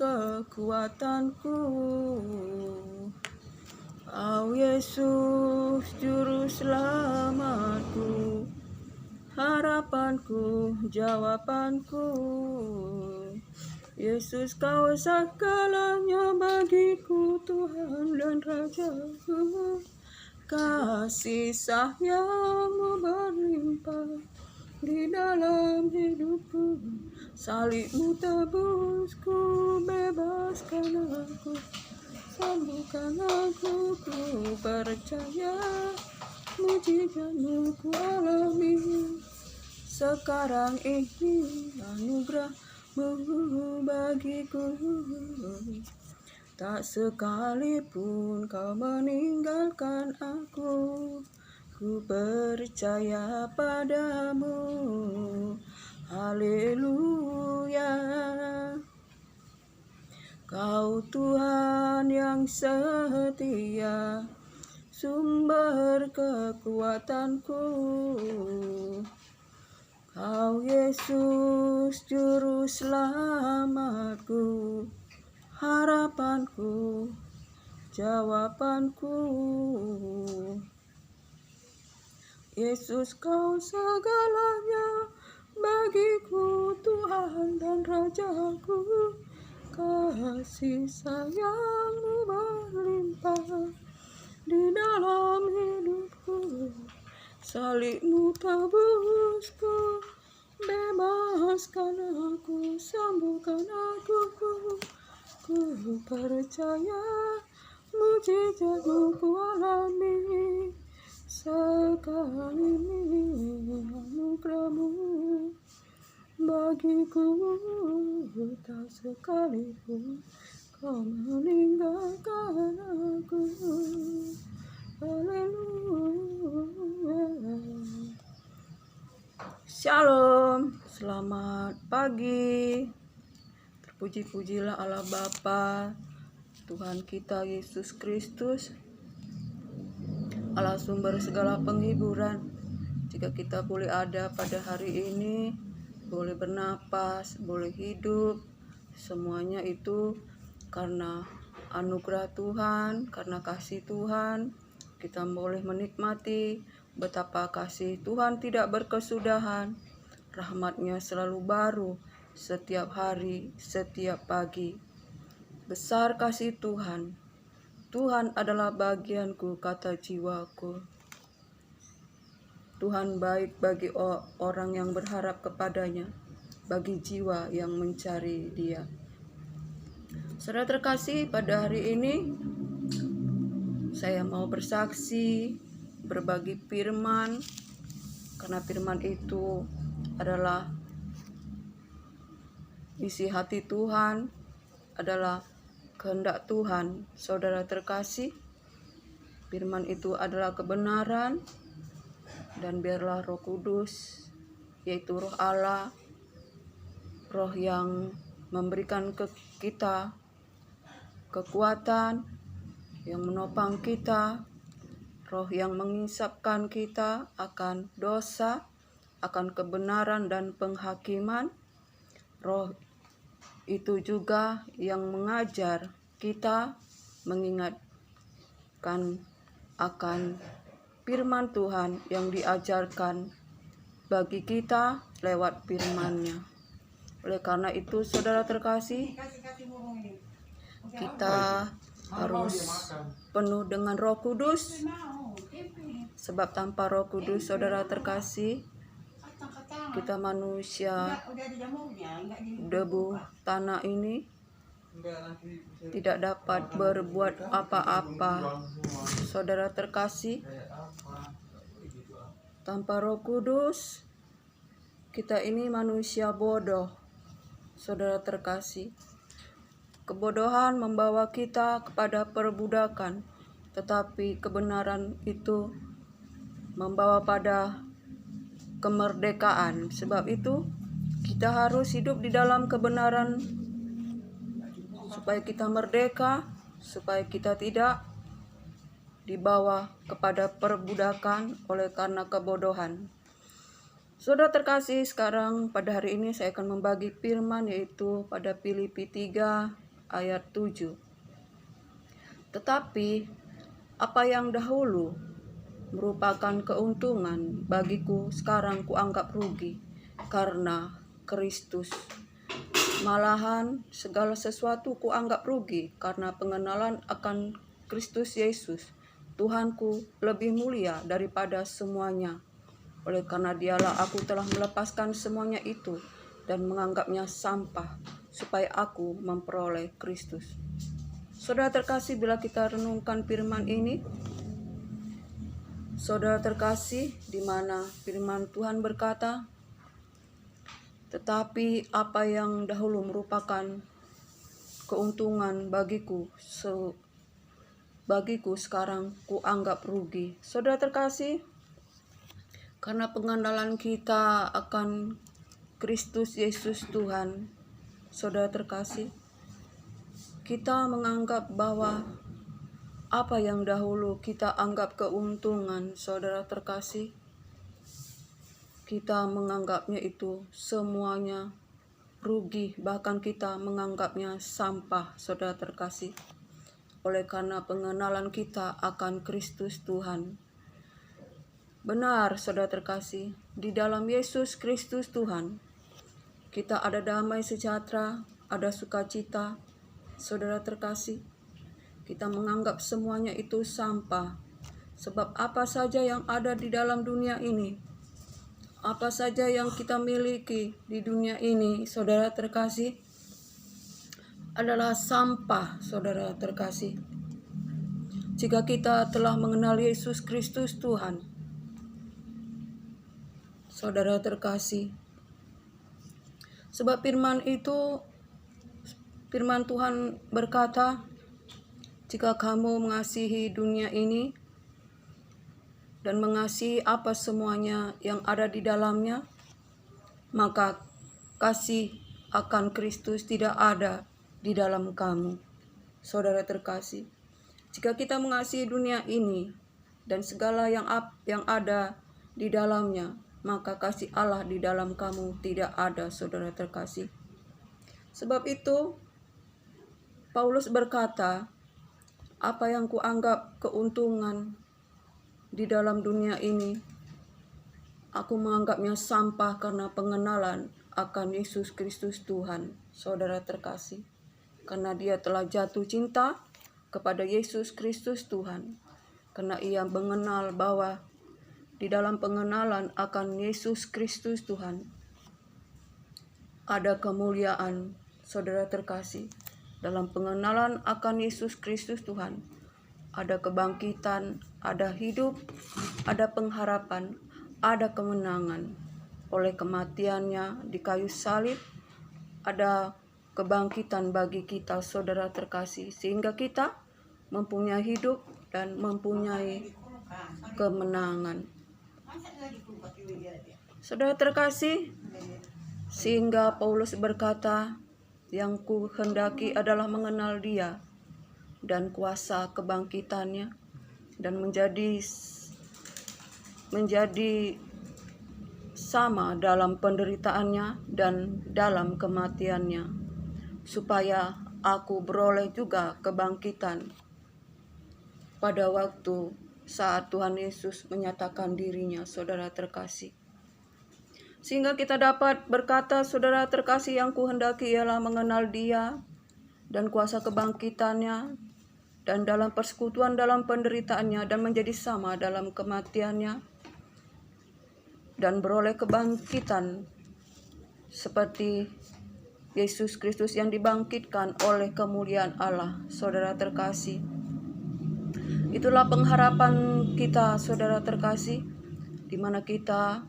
kekuatanku. Kau Yesus juru selamatku, harapanku, jawabanku. Yesus kau segalanya bagiku, Tuhan dan Rajaku. Kasih sayangmu berlimpah di dalam hidupku. Salibmu tebusku, bebaskan aku, sembuhkan aku. Ku percaya mujizatmu ku alami sekarang ini. Anugerahmu bagiku, tak sekalipun kau meninggalkan aku. Ku percaya padamu. Haleluya. Kau Tuhan yang setia, sumber kekuatanku. Kau Yesus juru selamatku, harapanku, jawabanku. Yesus kau segalanya bagiku, Tuhan dan Rajaku. Kasih sayangmu berlimpah di dalam hidupku. Salibmu tebusku, bebaskan aku, sembuhkan aku. Ku percaya mujizatmu ku alami sekali ini. Anugerahmu bagiku, tak sekalipun kau meninggalkan aku. Haleluya. Shalom, selamat pagi. Terpuji-pujilah Allah Bapa, Tuhan kita Yesus Kristus, Allah sumber segala penghiburan. Jika kita boleh ada pada hari ini, boleh bernapas, boleh hidup, semuanya itu karena anugerah Tuhan, karena kasih Tuhan. Kita boleh menikmati betapa kasih Tuhan tidak berkesudahan. Rahmat-Nya selalu baru setiap hari, setiap pagi. Besar kasih Tuhan. Tuhan adalah bagianku, kata jiwaku. Tuhan baik bagi orang yang berharap kepadanya, bagi jiwa yang mencari Dia. Saudara terkasih, pada hari ini saya mau bersaksi, berbagi firman, karena firman itu adalah isi hati Tuhan, adalah kehendak Tuhan. Saudara terkasih, firman itu adalah kebenaran, dan biarlah Roh Kudus, yaitu Roh Allah, Roh yang memberikan ke kita kekuatan, yang menopang kita, Roh yang mengisapkan kita akan dosa, akan kebenaran dan penghakiman. Roh itu juga yang mengajar kita, mengingatkan akan firman Tuhan yang diajarkan bagi kita lewat firman-Nya. Oleh karena itu, saudara terkasih, kita harus penuh dengan Roh Kudus, sebab tanpa Roh Kudus, saudara terkasih, kita manusia debu tanah ini tidak dapat berbuat apa-apa. Saudara terkasih, tanpa Roh Kudus, kita ini manusia bodoh. Saudara terkasih, kebodohan membawa kita kepada perbudakan, tetapi kebenaran itu membawa pada kemerdekaan. Sebab itu, kita harus hidup di dalam kebenaran supaya kita merdeka, supaya kita tidak dibawa kepada perbudakan oleh karena kebodohan. Saudara terkasih, sekarang pada hari ini saya akan membagi firman, yaitu pada Filipi 3 ayat 7. Tetapi apa yang dahulu merupakan keuntungan bagiku sekarang kuanggap rugi karena Kristus. Malahan segala sesuatu kuanggap rugi karena pengenalan akan Kristus Yesus, Tuhanku, lebih mulia daripada semuanya. Oleh karena dialah aku telah melepaskan semuanya itu dan menganggapnya sampah, supaya aku memperoleh Kristus. Saudara terkasih, bila kita renungkan firman ini, saudara terkasih, di mana firman Tuhan berkata, tetapi apa yang dahulu merupakan keuntungan bagiku sekarang kuanggap rugi. Saudara terkasih, karena pengenalan kita akan Kristus Yesus Tuhan, saudara terkasih, kita menganggap bahwa apa yang dahulu kita anggap keuntungan, saudara terkasih, kita menganggapnya itu semuanya rugi, bahkan kita menganggapnya sampah, saudara terkasih, oleh karena pengenalan kita akan Kristus Tuhan. Benar, saudara terkasih, di dalam Yesus Kristus Tuhan, kita ada damai sejahtera, ada sukacita, saudara terkasih. Kita menganggap semuanya itu sampah, sebab apa saja yang ada di dalam dunia ini, apa saja yang kita miliki di dunia ini, saudara terkasih, adalah sampah, saudara terkasih. Jika kita telah mengenal Yesus Kristus Tuhan, saudara terkasih, sebab firman Tuhan berkata, jika kamu mengasihi dunia ini dan mengasihi apa semuanya yang ada di dalamnya, maka kasih akan Kristus tidak ada di dalam kamu. Saudara terkasih, jika kita mengasihi dunia ini dan segala yang ada di dalamnya, maka kasih Allah di dalam kamu tidak ada, saudara terkasih. Sebab itu, Paulus berkata, apa yang kuanggap keuntungan di dalam dunia ini, aku menganggapnya sampah karena pengenalan akan Yesus Kristus Tuhan, saudara terkasih. Karena dia telah jatuh cinta kepada Yesus Kristus Tuhan, karena ia mengenal bahwa di dalam pengenalan akan Yesus Kristus Tuhan ada kemuliaan, saudara terkasih. Dalam pengenalan akan Yesus Kristus Tuhan ada kebangkitan, ada hidup, ada pengharapan, ada kemenangan. Oleh kematiannya di kayu salib, ada kebangkitan bagi kita, saudara terkasih, sehingga kita mempunyai hidup dan mempunyai kemenangan. Saudara terkasih, sehingga Paulus berkata, yang ku hendaki adalah mengenal dia dan kuasa kebangkitannya, dan menjadi sama dalam penderitaannya dan dalam kematiannya, supaya aku beroleh juga kebangkitan pada waktu saat Tuhan Yesus menyatakan dirinya, saudara terkasih. Sehingga kita dapat berkata, saudara terkasih, yang kuhendaki ialah mengenal dia dan kuasa kebangkitannya, dan dalam persekutuan dalam penderitaannya, dan menjadi sama dalam kematiannya, dan beroleh kebangkitan seperti Yesus Kristus yang dibangkitkan oleh kemuliaan Allah, saudara terkasih. Itulah pengharapan kita, saudara terkasih, di mana kita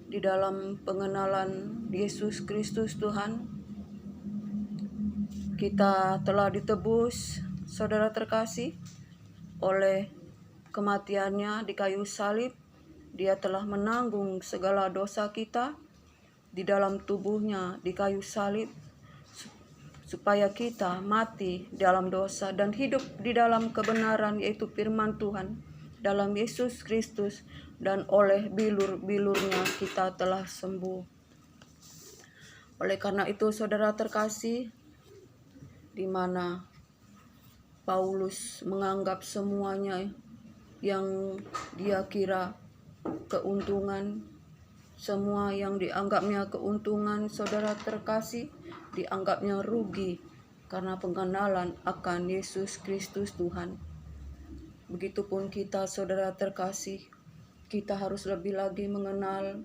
di dalam pengenalan Yesus Kristus Tuhan, kita telah ditebus, saudara terkasih, oleh kematiannya di kayu salib. Dia telah menanggung segala dosa kita di dalam tubuhnya di kayu salib, supaya kita mati dalam dosa dan hidup di dalam kebenaran, yaitu firman Tuhan dalam Yesus Kristus, dan oleh bilur-bilurnya kita telah sembuh. Oleh karena itu, saudara terkasih, di mana Paulus menganggap semuanya yang dia kira keuntungan, semua yang dianggapnya keuntungan, saudara terkasih, dianggapnya rugi karena pengenalan akan Yesus Kristus Tuhan. Begitupun kita, saudara terkasih, kita harus lebih lagi mengenal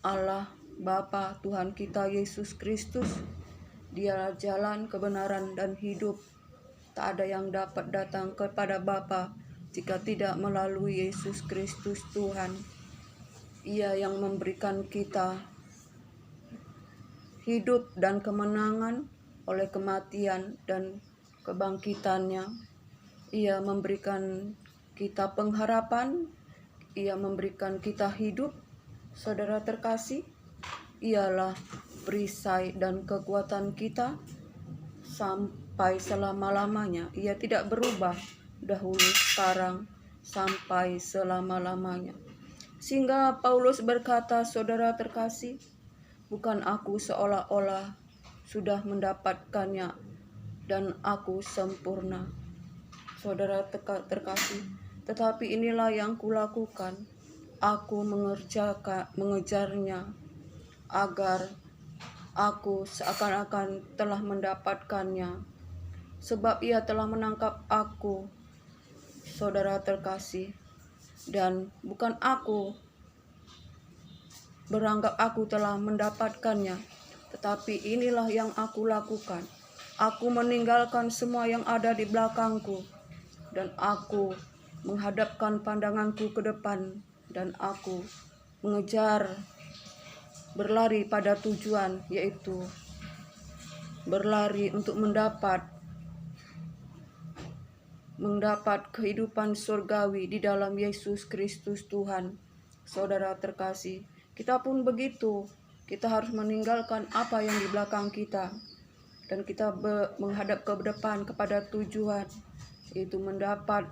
Allah Bapa Tuhan kita Yesus Kristus. Dialah jalan, kebenaran, dan hidup. Tak ada yang dapat datang kepada Bapa jika tidak melalui Yesus Kristus Tuhan. Ia yang memberikan kita hidup dan kemenangan oleh kematian dan kebangkitannya. Ia memberikan kita pengharapan, ia memberikan kita hidup, saudara terkasih. Ialah perisai dan kekuatan kita sampai selama-lamanya. Ia tidak berubah, dahulu, sekarang, sampai selama-lamanya. Sehingga Paulus berkata, saudara terkasih, bukan aku seolah-olah sudah mendapatkannya dan aku sempurna, saudara terkasih, tetapi inilah yang kulakukan, aku mengejarnya, agar aku seakan-akan telah mendapatkannya, sebab ia telah menangkap aku, saudara terkasih. Dan bukan aku beranggap aku telah mendapatkannya, tetapi inilah yang aku lakukan. Aku meninggalkan semua yang ada di belakangku, dan aku menghadapkan pandanganku ke depan, dan aku mengejar, berlari pada tujuan, yaitu berlari untuk mendapat kehidupan surgawi di dalam Yesus Kristus Tuhan. Saudara terkasih, kita pun begitu. Kita harus meninggalkan apa yang di belakang kita, dan kita menghadap ke depan kepada tujuan, yaitu mendapat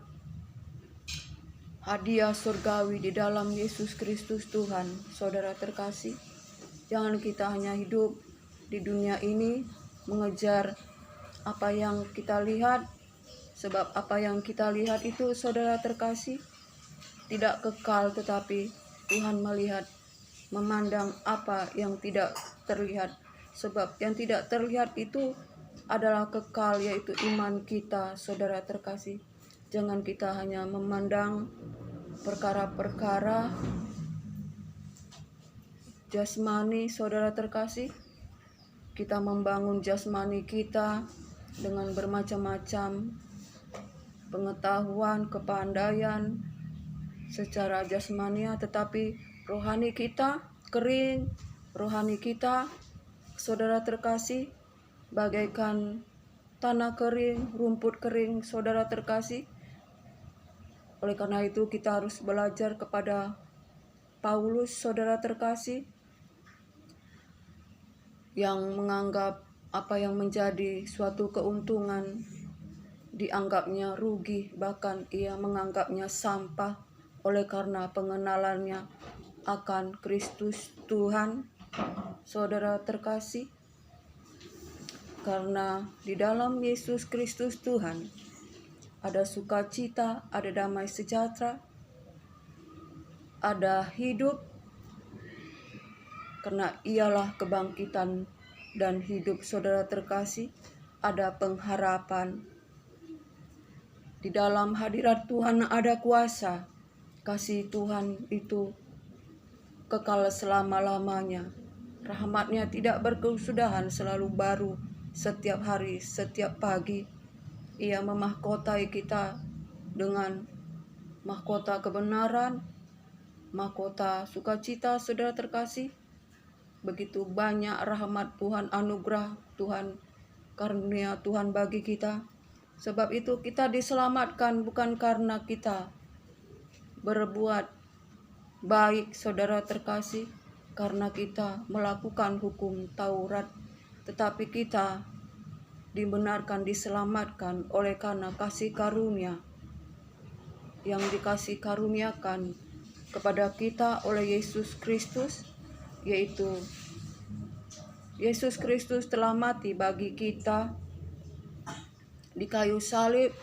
hadiah surgawi di dalam Yesus Kristus Tuhan. Saudara terkasih, jangan kita hanya hidup di dunia ini mengejar apa yang kita lihat, sebab apa yang kita lihat itu, saudara terkasih, tidak kekal, tetapi Tuhan memandang apa yang tidak terlihat. Sebab yang tidak terlihat itu adalah kekal, yaitu iman kita, saudara terkasih. Jangan kita hanya memandang perkara-perkara jasmani, saudara terkasih. Kita membangun jasmani kita dengan bermacam-macam pengetahuan, kepandaian secara jasmania, tetapi rohani kita kering. Rohani kita, saudara terkasih, bagaikan tanah kering, rumput kering, saudara terkasih. Oleh karena itu kita harus belajar kepada Paulus, saudara terkasih, yang menganggap apa yang menjadi suatu keuntungan dianggapnya rugi, bahkan ia menganggapnya sampah oleh karena pengenalannya akan Kristus Tuhan. Saudara terkasih, karena di dalam Yesus Kristus Tuhan ada sukacita, ada damai sejahtera, ada hidup, karena ialah kebangkitan dan hidup, saudara terkasih. Ada pengharapan. Di dalam hadirat Tuhan ada kuasa. Kasih Tuhan itu kekal selama-lamanya. Rahmat-Nya tidak berkesudahan, selalu baru setiap hari, setiap pagi. Ia memahkotai kita dengan mahkota kebenaran, mahkota sukacita, saudara terkasih. Begitu banyak rahmat Tuhan, anugerah Tuhan, karunia Tuhan bagi kita. Sebab itu kita diselamatkan bukan karena kita berbuat baik, saudara terkasih, karena kita melakukan hukum Taurat, tetapi kita dibenarkan, diselamatkan oleh karena kasih karunia yang dikasih karuniakan kepada kita oleh Yesus Kristus, yaitu Yesus Kristus telah mati bagi kita di kayu salib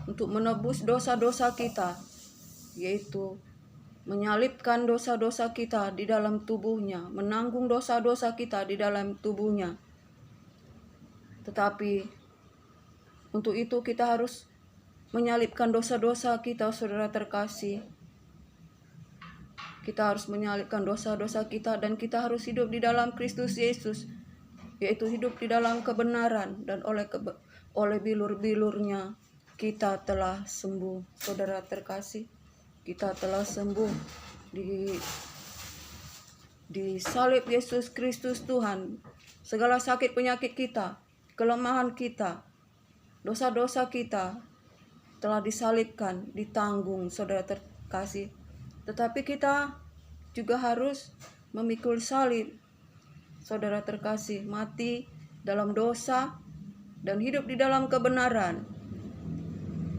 untuk menebus dosa-dosa kita, yaitu menyalibkan dosa-dosa kita di dalam tubuhnya, menanggung dosa-dosa kita di dalam tubuhnya. Tetapi untuk itu kita harus menyalibkan dosa-dosa kita, saudara terkasih. Kita harus menyalibkan dosa-dosa kita dan kita harus hidup di dalam Kristus Yesus, yaitu hidup di dalam kebenaran, dan oleh bilur-bilurnya kita telah sembuh. Saudara terkasih, kita telah sembuh di salib Yesus Kristus Tuhan. Segala sakit penyakit kita, kelemahan kita, dosa-dosa kita telah disalibkan, ditanggung, saudara terkasih. Tetapi kita juga harus memikul salib, saudara terkasih, mati dalam dosa dan hidup di dalam kebenaran.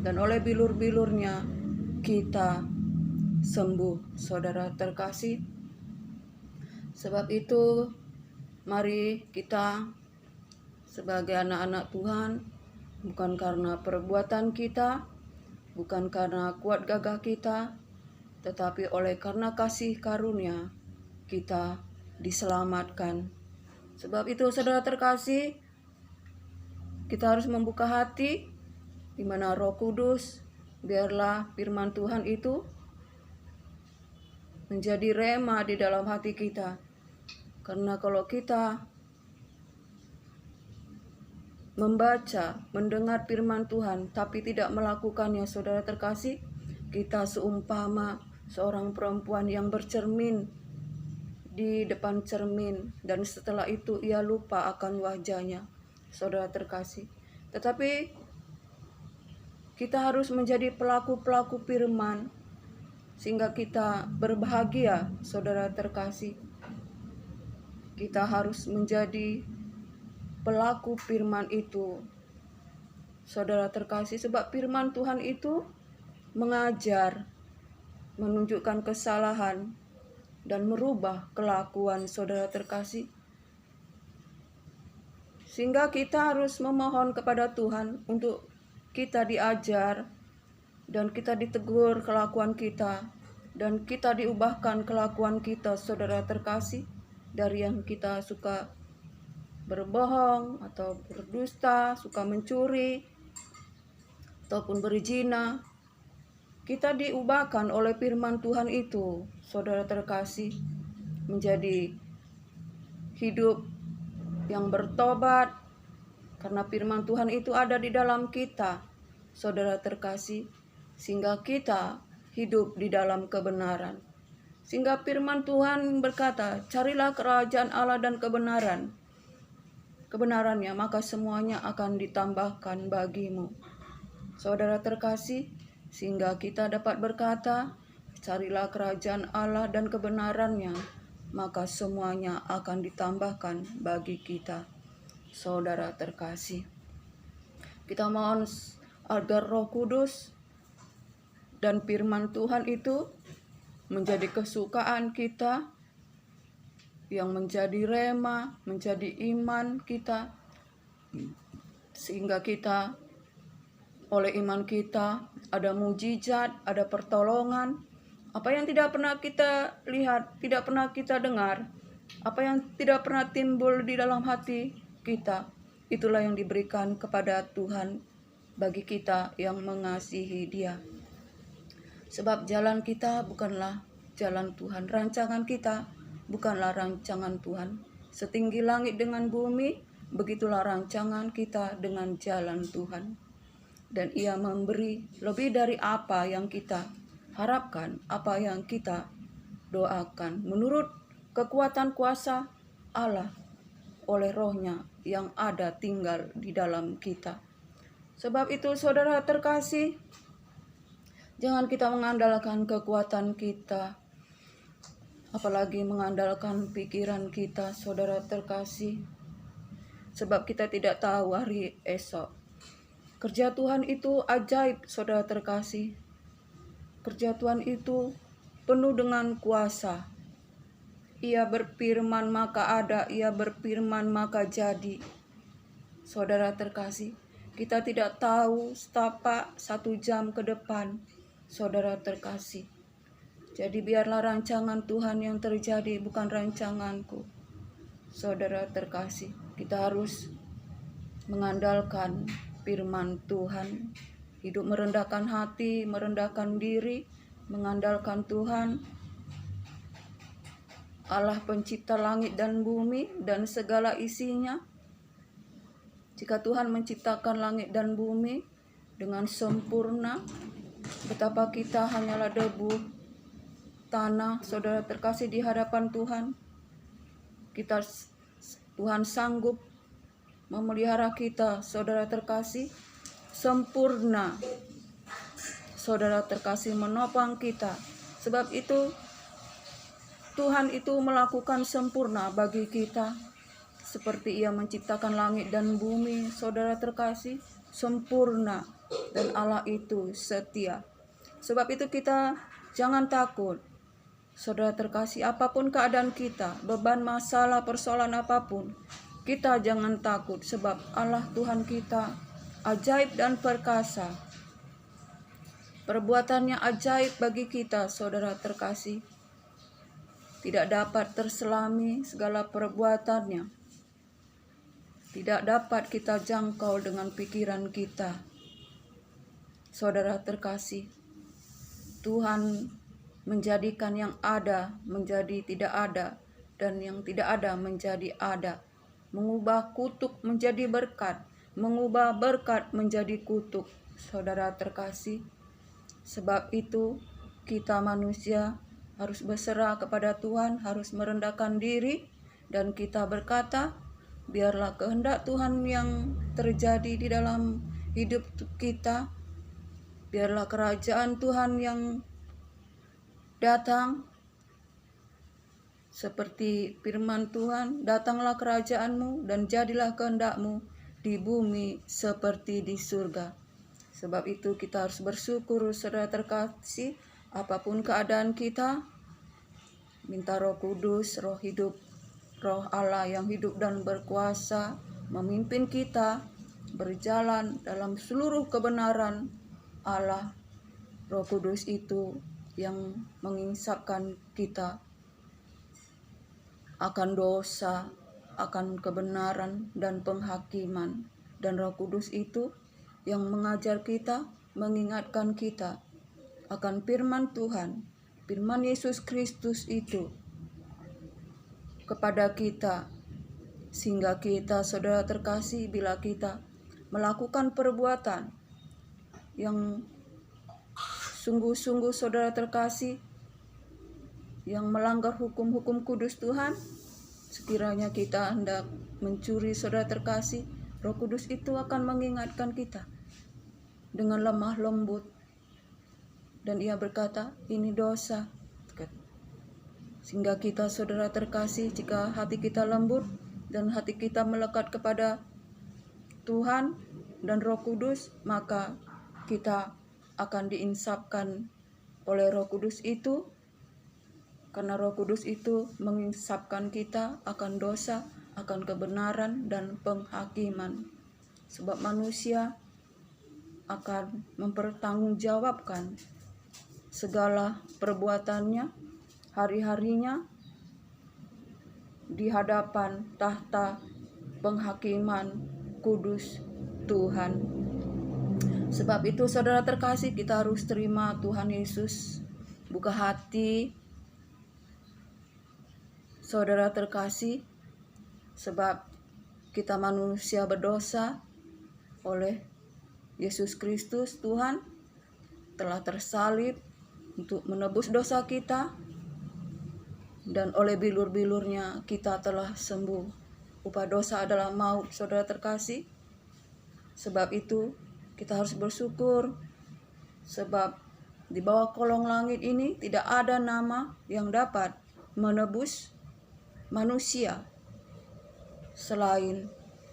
Dan oleh bilur-bilurnya kita sembuh, saudara terkasih. Sebab itu mari kita sebagai anak-anak Tuhan, bukan karena perbuatan kita, bukan karena kuat gagah kita, tetapi oleh karena kasih karunia kita diselamatkan. Sebab itu saudara terkasih, kita harus membuka hati di mana Roh Kudus, biarlah firman Tuhan itu menjadi rema di dalam hati kita. Karena kalau kita membaca, mendengar firman Tuhan tapi tidak melakukannya, saudara terkasih, kita seumpama seorang perempuan yang bercermin di depan cermin dan setelah itu ia lupa akan wajahnya, saudara terkasih. Tetapi kita harus menjadi pelaku-pelaku firman sehingga kita berbahagia, saudara terkasih. Kita harus menjadi pelaku firman itu, saudara terkasih, sebab firman Tuhan itu mengajar, menunjukkan kesalahan, dan merubah kelakuan, saudara terkasih. Sehingga kita harus memohon kepada Tuhan untuk kita diajar dan kita ditegur kelakuan kita, dan kita diubahkan kelakuan kita, saudara terkasih, dari yang kita suka berbohong atau berdusta, suka mencuri, ataupun berzina. Kita diubahkan oleh firman Tuhan itu, saudara terkasih, menjadi hidup yang bertobat, karena firman Tuhan itu ada di dalam kita, saudara terkasih, sehingga kita hidup di dalam kebenaran. Sehingga firman Tuhan berkata, carilah kerajaan Allah dan kebenarannya, maka semuanya akan ditambahkan bagimu. Saudara terkasih, sehingga kita dapat berkata, carilah kerajaan Allah dan kebenarannya, maka semuanya akan ditambahkan bagi kita. Saudara terkasih, kita mohon agar Roh Kudus dan firman Tuhan itu menjadi kesukaan kita, yang menjadi rema, menjadi iman kita, sehingga kita oleh iman kita ada mujizat, ada pertolongan. Apa yang tidak pernah kita lihat, tidak pernah kita dengar, apa yang tidak pernah timbul di dalam hati kita, itulah yang diberikan kepada Tuhan bagi kita yang mengasihi Dia. Sebab jalan kita bukanlah jalan Tuhan, rancangan kita bukanlah rancangan Tuhan. Setinggi langit dengan bumi, begitulah rancangan kita dengan jalan Tuhan. Dan Ia memberi lebih dari apa yang kita harapkan, apa yang kita doakan, menurut kekuatan kuasa Allah oleh Roh-Nya yang ada tinggal di dalam kita. Sebab itu saudara terkasih, jangan kita mengandalkan kekuatan kita, apalagi mengandalkan pikiran kita, saudara terkasih. Sebab kita tidak tahu hari esok. Kerja Tuhan itu ajaib, saudara terkasih. Kerja Tuhan itu penuh dengan kuasa. Ia berfirman maka ada, Ia berfirman maka jadi. Saudara terkasih, Kita tidak tahu setapak 1 jam ke depan, saudara terkasih. Jadi biarlah rancangan Tuhan yang terjadi, bukan rancanganku. Saudara terkasih, kita harus mengandalkan firman Tuhan, hidup merendahkan hati, merendahkan diri, mengandalkan Tuhan, Allah pencipta langit dan bumi dan segala isinya. Jika Tuhan menciptakan langit dan bumi dengan sempurna, betapa kita hanyalah debu tanah, saudara terkasih, di hadapan Tuhan. Tuhan sanggup memelihara kita, saudara terkasih, sempurna. Saudara terkasih, menopang kita. Sebab itu Tuhan itu melakukan sempurna bagi kita. Seperti Ia menciptakan langit dan bumi, saudara terkasih, sempurna. Dan Allah itu setia. Sebab itu kita jangan takut. Saudara terkasih, apapun keadaan kita, beban, masalah, persoalan apapun, kita jangan takut, sebab Allah Tuhan kita ajaib dan perkasa. Perbuatannya ajaib bagi kita, saudara terkasih. Tidak dapat terselami segala perbuatannya. Tidak dapat kita jangkau dengan pikiran kita. Saudara terkasih, Tuhan menjadikan yang ada menjadi tidak ada, dan yang tidak ada menjadi ada. Mengubah kutuk menjadi berkat, mengubah berkat menjadi kutuk, saudara terkasih. Sebab itu kita manusia harus berserah kepada Tuhan, harus merendahkan diri, dan kita berkata, biarlah kehendak Tuhan yang terjadi di dalam hidup kita, biarlah kerajaan Tuhan yang datang, seperti firman Tuhan, datanglah kerajaanmu dan jadilah kehendakmu di bumi seperti di surga. Sebab itu kita harus bersyukur, saudara terkasih, apapun keadaan kita, minta Roh Kudus, Roh hidup, Roh Allah yang hidup dan berkuasa memimpin kita berjalan dalam seluruh kebenaran Allah. Roh Kudus itu yang menginsapkan kita akan dosa, akan kebenaran dan penghakiman. Dan Roh Kudus itu yang mengajar kita, mengingatkan kita akan firman Tuhan, firman Yesus Kristus itu kepada kita. Sehingga kita, saudara terkasih, bila kita melakukan perbuatan yang sungguh-sungguh, saudara terkasih, yang melanggar hukum-hukum kudus Tuhan, sekiranya kita hendak mencuri, saudara terkasih, Roh Kudus itu akan mengingatkan kita dengan lemah lembut. Dan Ia berkata, ini dosa. Sehingga kita, saudara terkasih, jika hati kita lembut dan hati kita melekat kepada Tuhan dan Roh Kudus, maka kita akan diinsapkan oleh Roh Kudus itu, karena Roh Kudus itu menginsapkan kita akan dosa, akan kebenaran dan penghakiman. Sebab manusia akan mempertanggungjawabkan segala perbuatannya hari-harinya di hadapan tahta penghakiman kudus Tuhan. Sebab itu, saudara terkasih, kita harus terima Tuhan Yesus, buka hati, saudara terkasih, sebab kita manusia berdosa. Oleh Yesus Kristus Tuhan telah tersalib untuk menebus dosa kita, dan oleh bilur-bilurnya kita telah sembuh. Upah dosa adalah maut, saudara terkasih. Sebab itu kita harus bersyukur, sebab di bawah kolong langit ini tidak ada nama yang dapat menebus manusia selain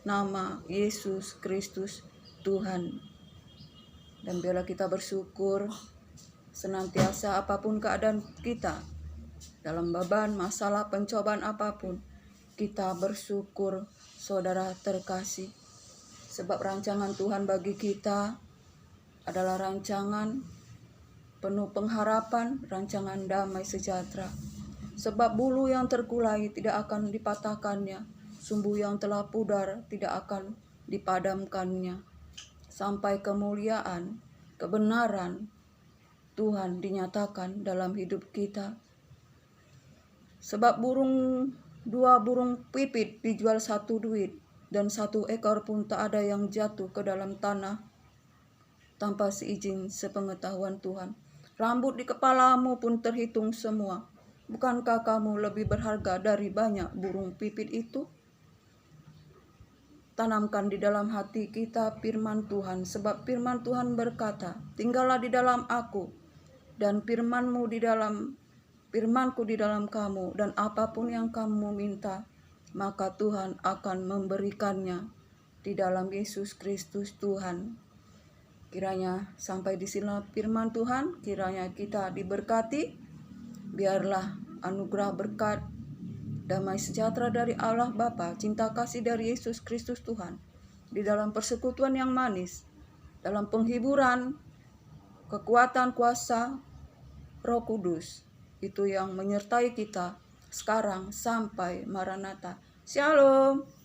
nama Yesus Kristus Tuhan. Dan biarlah kita bersyukur senantiasa apapun keadaan kita, dalam beban, masalah, pencobaan apapun, kita bersyukur, saudara terkasih. Sebab rancangan Tuhan bagi kita adalah rancangan penuh pengharapan, rancangan damai sejahtera. Sebab bulu yang terkulai tidak akan dipatahkannya, sumbu yang telah pudar tidak akan dipadamkannya, sampai kemuliaan, kebenaran Tuhan dinyatakan dalam hidup kita. Sebab dua burung pipit dijual 1 duit, dan 1 ekor pun tak ada yang jatuh ke dalam tanah tanpa seizin sepengetahuan Tuhan. Rambut di kepalamu pun terhitung semua. Bukankah kamu lebih berharga dari banyak burung pipit itu? Tanamkan di dalam hati kita firman Tuhan, sebab firman Tuhan berkata, tinggallah di dalam aku, dan firmanku di dalam kamu, dan apapun yang kamu minta, maka Tuhan akan memberikannya di dalam Yesus Kristus Tuhan. Kiranya sampai di sini firman Tuhan, kiranya kita diberkati, biarlah anugerah berkat, damai sejahtera dari Allah Bapa, cinta kasih dari Yesus Kristus Tuhan, di dalam persekutuan yang manis, dalam penghiburan, kekuatan kuasa Roh Kudus, itu yang menyertai kita sekarang sampai Maranatha. Shalom.